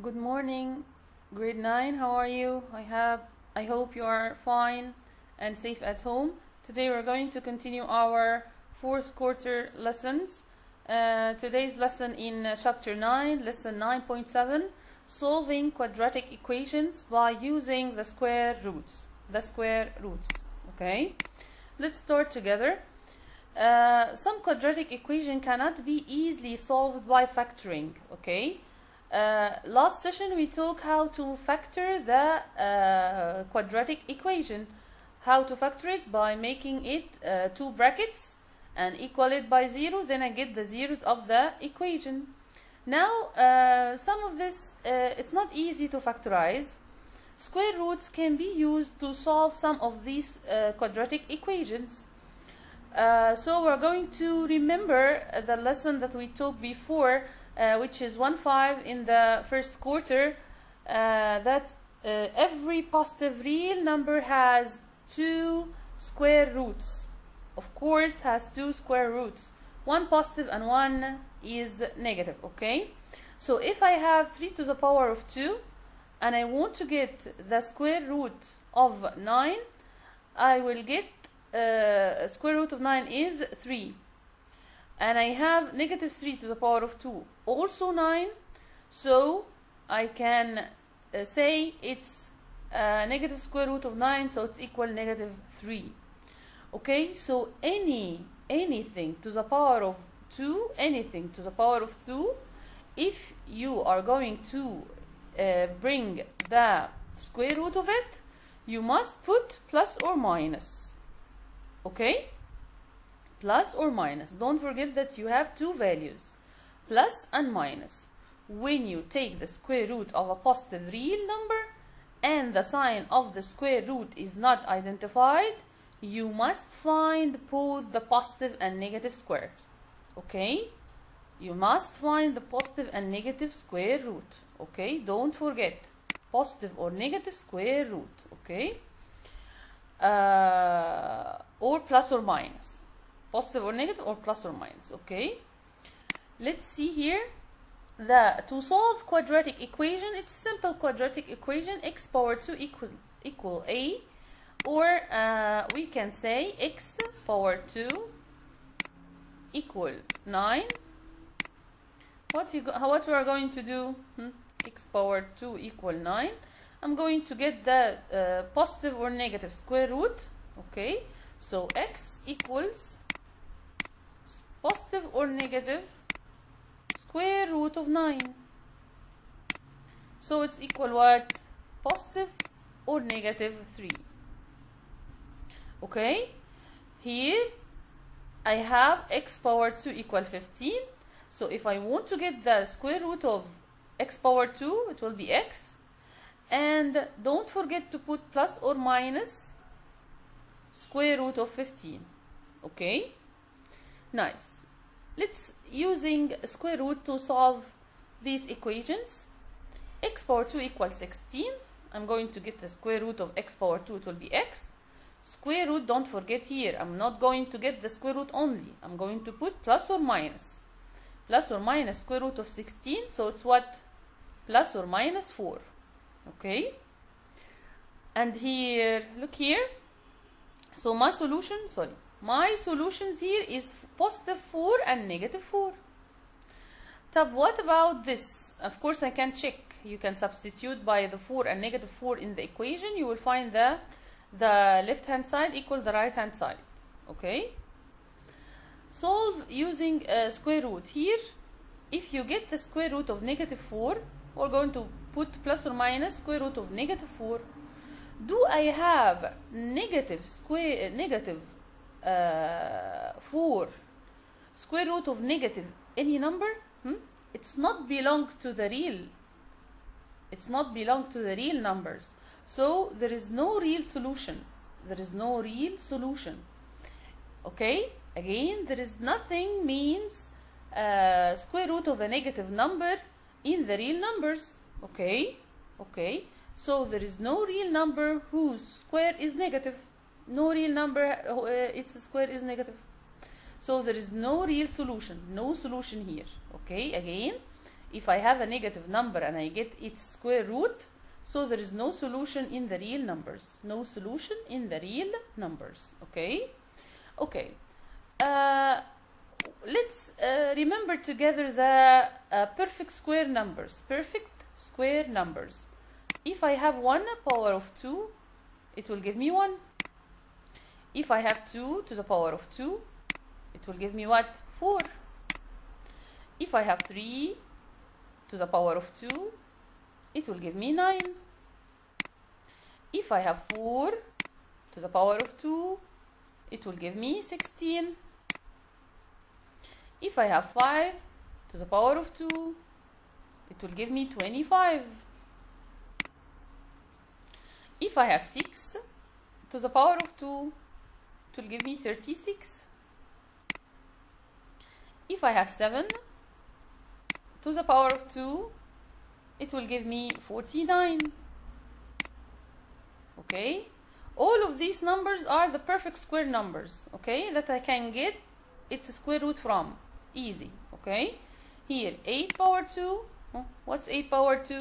Good morning, grade 9. How are you? I hope you are fine and safe at home. Today we're going to continue our fourth quarter lessons. Today's lesson in chapter 9, lesson 9.7, solving quadratic equations by using the square roots. Okay, let's start together. Some quadratic equation cannot be easily solved by factoring. Okay. Last session we talked how to factor the quadratic equation. How to factor it by making it two brackets and equal it by 0, then I get the zeros of the equation. Now some of this it's not easy to factorize. Square roots can be used to solve some of these quadratic equations. So we're going to remember the lesson that we took before, which is 1.5 in the first quarter, that every positive real number has two square roots. Of course, has two square roots. One positive and one is negative. Okay, so if I have 3 to the power of 2 and I want to get the square root of 9, I will get square root of 9 is 3. And I have negative 3 to the power of 2, also 9, so I can say it's negative square root of 9, so it's equal negative 3. Okay, so anything to the power of 2, anything to the power of 2, if you are going to bring the square root of it, you must put plus or minus. Okay? Plus or minus. Don't forget that you have two values, plus and minus. When you take the square root of a positive real number and the sign of the square root is not identified, you must find both the positive and negative squares. Okay? You must find the positive and negative square root. Okay? Don't forget positive or negative square root. Okay? Or plus or minus. Positive or negative or plus or minus. Okay, let's see here. To solve quadratic equation, it's simple quadratic equation. X power 2 equal a, or we can say x power 2 equal 9. What we are going to do? X power 2 equal 9. I'm going to get the positive or negative square root. Okay, so x equals positive or negative square root of 9. So it's equal what? Positive or negative 3. Okay, here I have x power 2 equal 15. So if I want to get the square root of x power 2, it will be x. And don't forget to put plus or minus square root of 15. Okay, nice. Let's using square root to solve these equations. X power 2 equals 16. I'm going to get the square root of x power 2, it will be x. Square root, don't forget here, I'm not going to get the square root only. I'm going to put plus or minus. Plus or minus square root of 16, so it's what? Plus or minus 4. Okay? And here, look here. So my solutions here is positive 4 and negative 4. Tab, what about this? Of course I can check. You can substitute by the 4 and negative 4 in the equation. You will find the left hand side equal the right hand side. Okay? Solve using square root. Here, if you get the square root of negative 4, we're going to put plus or minus square root of negative 4. Do I have negative 4 square root of negative any number? It's not belong to the real. It's not belong to the real numbers. So there is no real solution. There is no real solution. Okay? Again, there is nothing means square root of a negative number in the real numbers. Okay? Okay. So there is no real number whose square is negative. No real number its square is negative. So there is no real solution. No solution here. Okay, again, if I have a negative number and I get its square root, so there is no solution in the real numbers. No solution in the real numbers. Okay? Okay. Let's remember together the perfect square numbers. Perfect square numbers. If I have 1 power of 2, it will give me 1. If I have 2 to the power of 2, it will give me what? 4. If I have 3 to the power of 2, it will give me 9. If I have 4 to the power of 2, it will give me 16. If I have 5 to the power of 2, it will give me 25. If I have 6 to the power of 2, it will give me 36. If I have 7 to the power of 2, it will give me 49. Okay? All of these numbers are the perfect square numbers, okay, that I can get its square root from. Easy, okay? Here, 8 power 2. What's 8 power 2?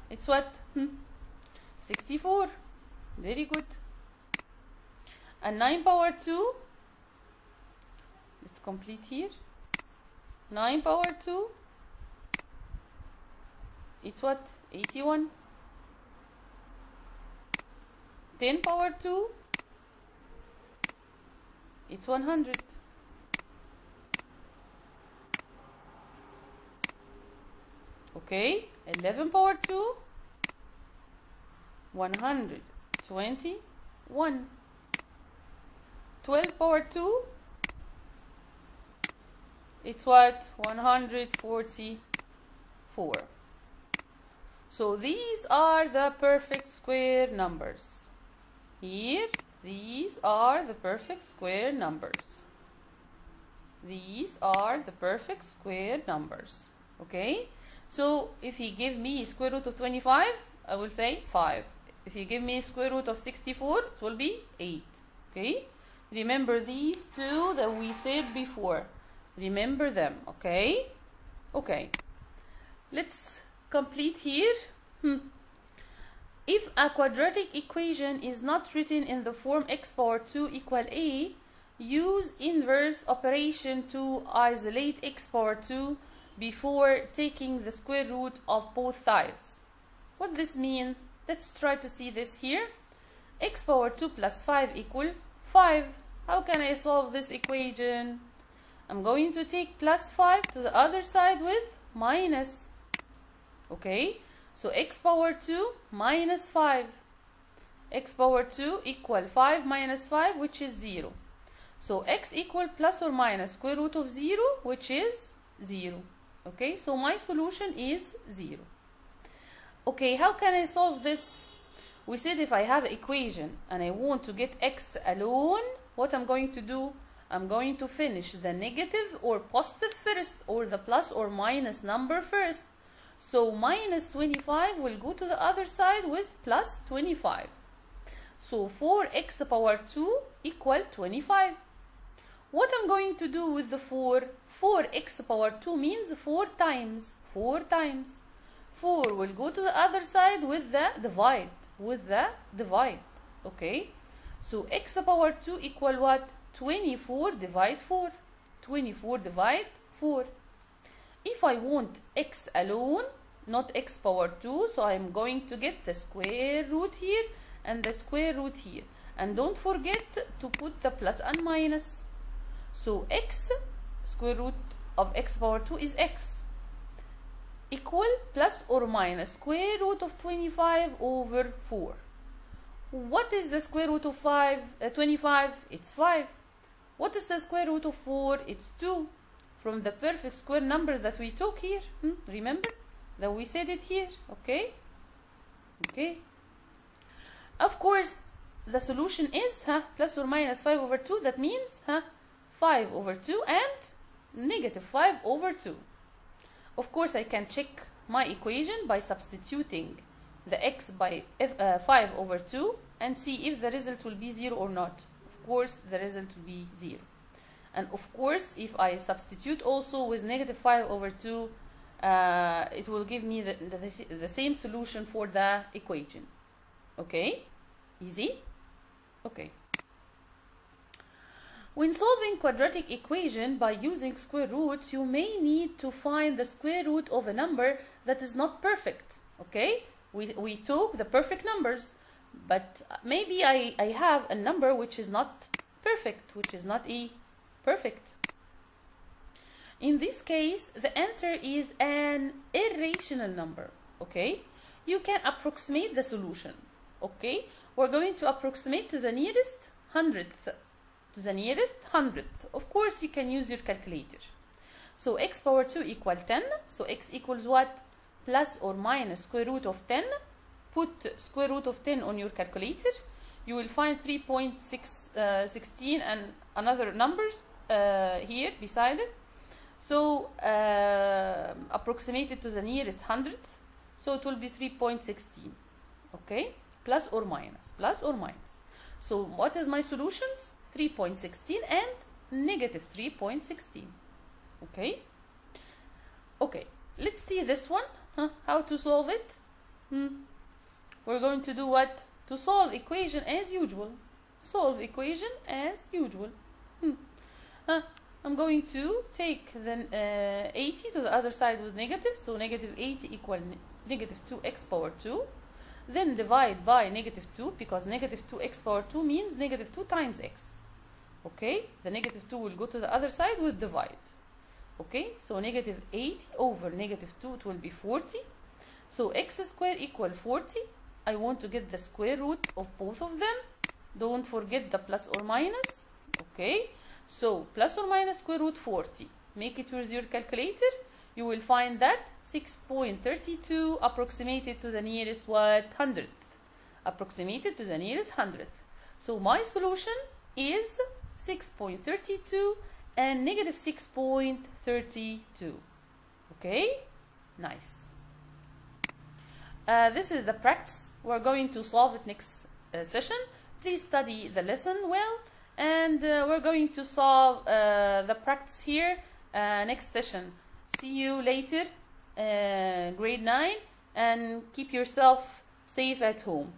It's what? 64. Very good. And 9 power 2. Let's complete here. 9 power 2. It's what? 81. 10 power 2. It's 100. Okay, 11 power 2, 121. 12 power 2, it's what? 144. So these are the perfect square numbers. Here, these are the perfect square numbers. These are the perfect square numbers. Okay? So if he give me square root of 25, I will say 5. If you give me square root of 64, it will be 8. Okay? Remember these two that we said before. Remember them. Okay? Okay. Let's complete here. If a quadratic equation is not written in the form x power 2 equal a, use inverse operation to isolate x power 2 before taking the square root of both sides. What this mean? Let's try to see this here. X power 2 plus 5 equal 5. How can I solve this equation? I'm going to take plus 5 to the other side with minus. Okay, so x power 2 minus 5. X power 2 equal 5 minus 5, which is 0. So x equal plus or minus square root of 0, which is 0. Okay, so my solution is 0. Okay, how can I solve this? We said if I have an equation and I want to get x alone, what I'm going to do? I'm going to finish the negative or positive first, or the plus or minus number first. So minus 25 will go to the other side with plus 25. So 4x power 2 equal 25. What I'm going to do with the 4? 4x power 2 means 4 times. 4 times. 4 will go to the other side with the divide. With the divide. Okay? So x power 2 equal what? 24 divide 4. 24 divide 4. If I want x alone, not x power 2, so I'm going to get the square root here and the square root here. And don't forget to put the plus and minus. So x, square root of x power 2 is x. Equal plus or minus square root of 25 over 4. What is the square root of 25? It's 5. What is the square root of 4? It's 2. From the perfect square number that we took here. Remember that we said it here. Okay? Okay. Of course, the solution is plus or minus 5 over 2. That means 5 over 2 and negative 5 over 2. Of course, I can check my equation by substituting the x by 5 over 2 and see if the result will be 0 or not. Of course, the result will be 0. And of course, if I substitute also with negative 5 over 2, it will give me the same solution for the equation. Okay, easy. Okay. When solving quadratic equation by using square roots, you may need to find the square root of a number that is not perfect. Okay, we took the perfect numbers, but maybe I have a number which is not perfect, which is not perfect. In this case, the answer is an irrational number. Okay, you can approximate the solution. Okay, we're going to approximate to the nearest hundredth. To the nearest hundredth. Of course, you can use your calculator. So x power 2 equal 10. So x equals what? Plus or minus square root of 10. Put square root of 10 on your calculator. You will find 3.16 and another numbers here beside it. So approximate it to the nearest hundredth. So it will be 3.16. Okay? Plus or minus. Plus or minus. So what is my solutions? 3.16 and negative 3.16. Okay? Okay, let's see this one. How to solve it? We're going to do what? To solve equation as usual. Solve equation as usual. I'm going to take the 80 to the other side with negative. So negative 80 equal negative 2x power 2. Then divide by negative 2, because negative 2x power 2 means negative 2 times x. Okay, the negative 2 will go to the other side with divide. Okay, so negative 80 over negative 2, it will be 40. So x squared equal 40. I want to get the square root of both of them. Don't forget the plus or minus. Okay, so plus or minus square root 40. Make it with your calculator. You will find that 6.32 approximated to the nearest what? Hundredth. Approximated to the nearest hundredth. So my solution is 6.32 and negative 6.32. Okay, nice. This is the practice. We're going to solve it next session. Please study the lesson well, and we're going to solve the practice here next session. See you later, grade 9, and keep yourself safe at home.